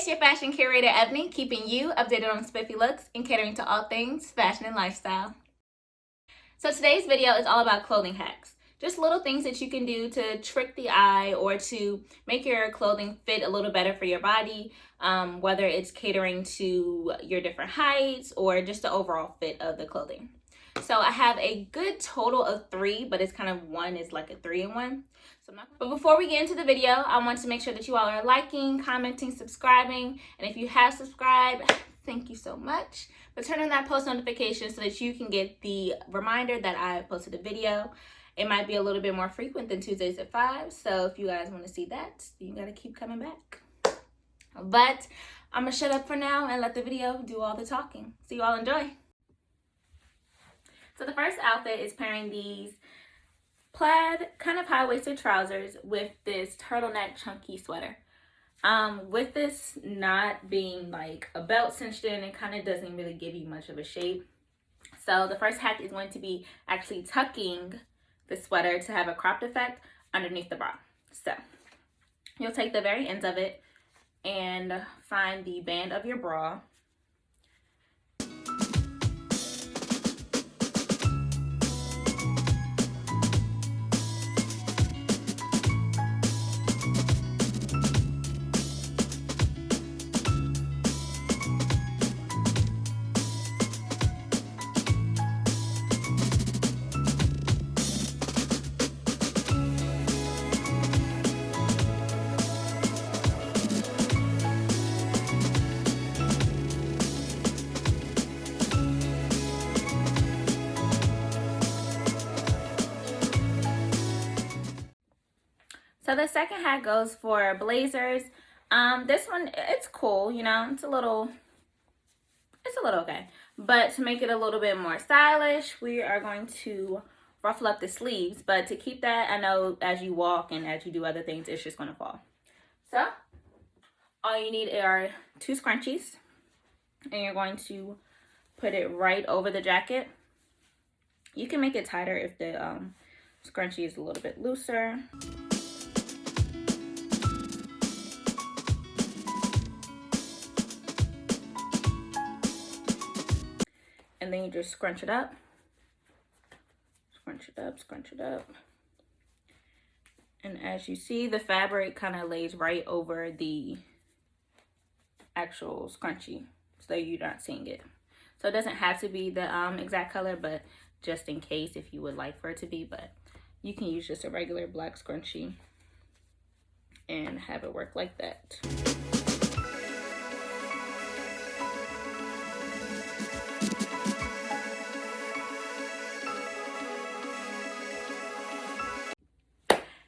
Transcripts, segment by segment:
it's your fashion curator, Ebony, keeping you updated on spiffy looks and catering to all things fashion and lifestyle. So today's video is all about clothing hacks. Just little things that you can do to trick the eye or to make your clothing fit a little better for your body, whether it's catering to your different heights or just the overall fit of the clothing. So I have a good total of 3, but it's kind of one is like a 3-in-1. But before we get into the video, I want to make sure that you all are liking, commenting, subscribing. And if you have subscribed, thank you so much. But turn on that post notification so that you can get the reminder that I posted a video. It might be a little bit more frequent than Tuesdays at 5. So if you guys want to see that, you got to keep coming back. But I'm going to shut up for now and let the video do all the talking. So you all enjoy. So the first outfit is pairing these plaid kind of high-waisted trousers with this turtleneck chunky sweater. With this not being like a belt cinched in, it kind of doesn't really give you much of a shape. So the first hack is going to be actually tucking the sweater to have a cropped effect underneath the bra. So you'll take the very ends of it and find the band of your bra. So the second hat goes for blazers. This one, it's cool, you know, it's a little okay. But to make it a little bit more stylish, we are going to ruffle up the sleeves. But to keep that, I know as you walk and as you do other things, it's just gonna fall. So all you need are 2 scrunchies, and you're going to put it right over the jacket. You can make it tighter if the scrunchie is a little bit looser. And then you just scrunch it up, scrunch it up, scrunch it up. And as you see, the fabric kind of lays right over the actual scrunchie, so you're not seeing it. So it doesn't have to be the exact color, but just in case if you would like for it to be, but you can use just a regular black scrunchie and have it work like that.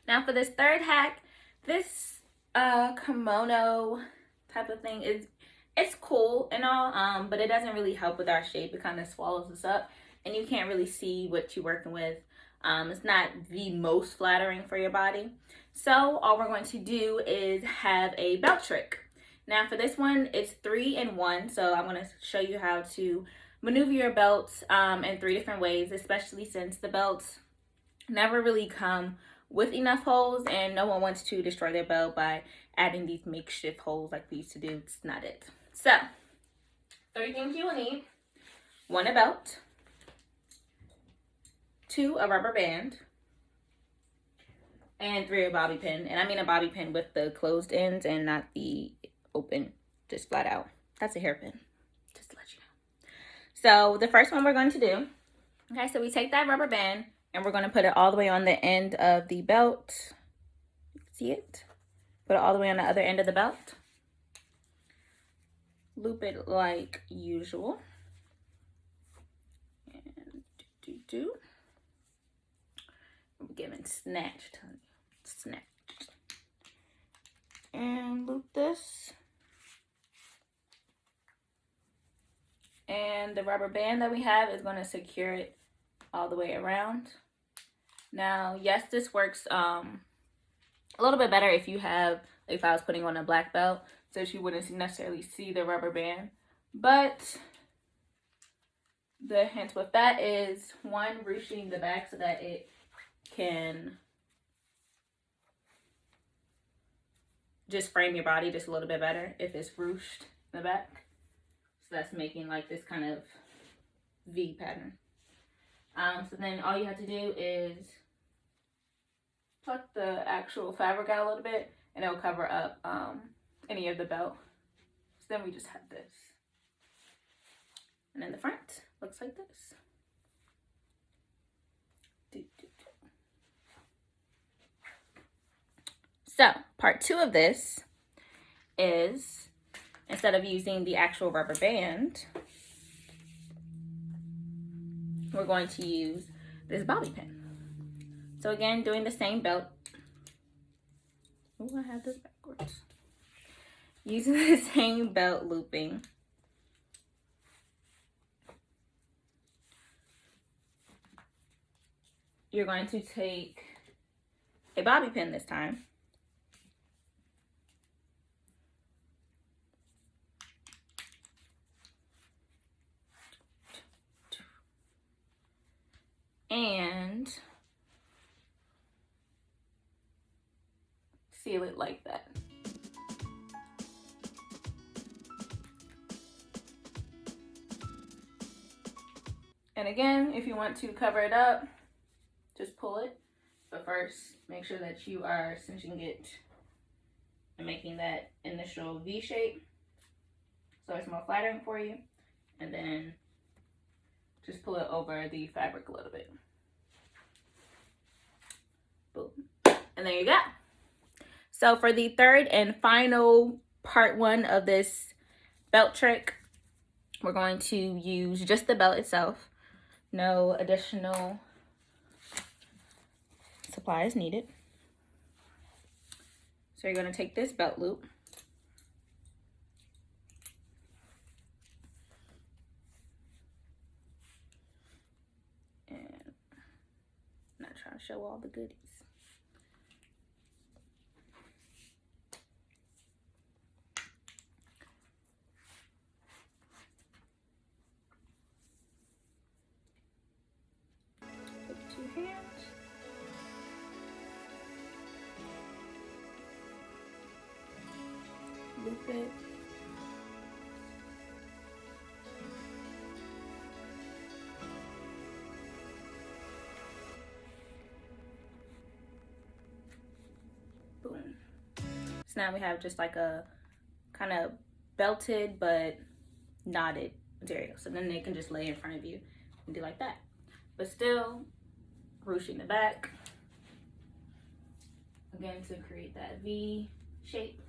Now for this third hack, this kimono type of thing it's cool and all, but it doesn't really help with our shape. It kind of swallows us up and you can't really see what you're working with. It's not the most flattering for your body. So all we're going to do is have a belt trick. Now for this one, it's 3-in-1. So I'm going to show you how to maneuver your belts in 3 different ways, especially since the belts never really come with enough holes and no one wants to destroy their belt by adding these makeshift holes like we used to do. It's not it. So 3 things you will need: 1, a belt; 2, a rubber band; and 3, a bobby pin. And I mean a bobby pin with the closed ends and not the open, just flat out. That's a hairpin, just to let you know. So the first one we're going to do, okay, so we take that rubber band and we're going to put it all the way on the end of the belt. See it? Put it all the way on the other end of the belt. Loop it like usual. And do. I'm giving snatched, honey. Snatched. And loop this. And the rubber band that we have is going to secure it all the way around. Now, yes, this works a little bit better if you have, if I was putting on a black belt, so you wouldn't necessarily see the rubber band. But the hint with that is, 1, ruching the back so that it can just frame your body just a little bit better if it's ruched in the back. So that's making like this kind of V pattern. So then all you have to do is tuck the actual fabric out a little bit, and it'll cover up any of the belt. So then we just have this. And then the front looks like this. So part 2 of this is, instead of using the actual rubber band, we're going to use this bobby pin. So again, doing the same belt. Oh, I have this backwards. Using the same belt looping. You're going to take a bobby pin this time. And seal it like that. And again, if you want to cover it up, just pull it. But first, make sure that you are cinching it and making that initial V shape so it's more flattering for you. And then just pull it over the fabric a little bit. Boom. And there you go. So for the third and final part 1 of this belt trick, we're going to use just the belt itself. No additional supplies needed. So you're going to take this belt loop. And I'm not trying to show all the goodies. Take 2 hands. Loop it. Boom. So now we have just like a kind of belted but knotted material. So then they can just lay in front of you and do like that. But still ruching the back. Again, to create that V shape.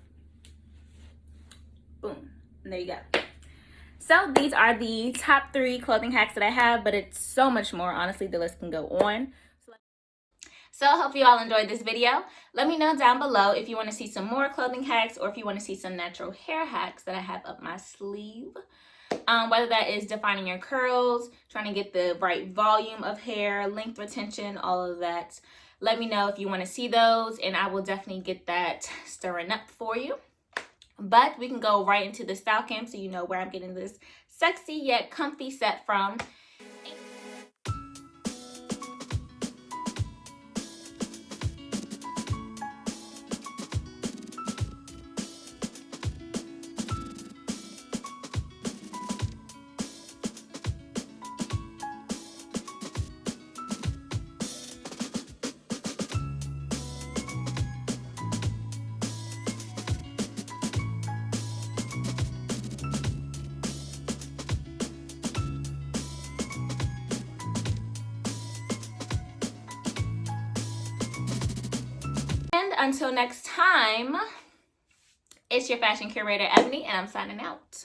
Boom. And there you go. So these are the top 3 clothing hacks that I have, but it's so much more. Honestly, the list can go on. So I hope you all enjoyed this video. Let me know down below if you want to see some more clothing hacks or if you want to see some natural hair hacks that I have up my sleeve. Whether that is defining your curls, trying to get the right volume of hair, length retention, all of that. Let me know if you want to see those, and I will definitely get that stirring up for you. But we can go right into the style cam so you know where I'm getting this sexy yet comfy set from. And until next time, it's your fashion curator, Ebony, and I'm signing out.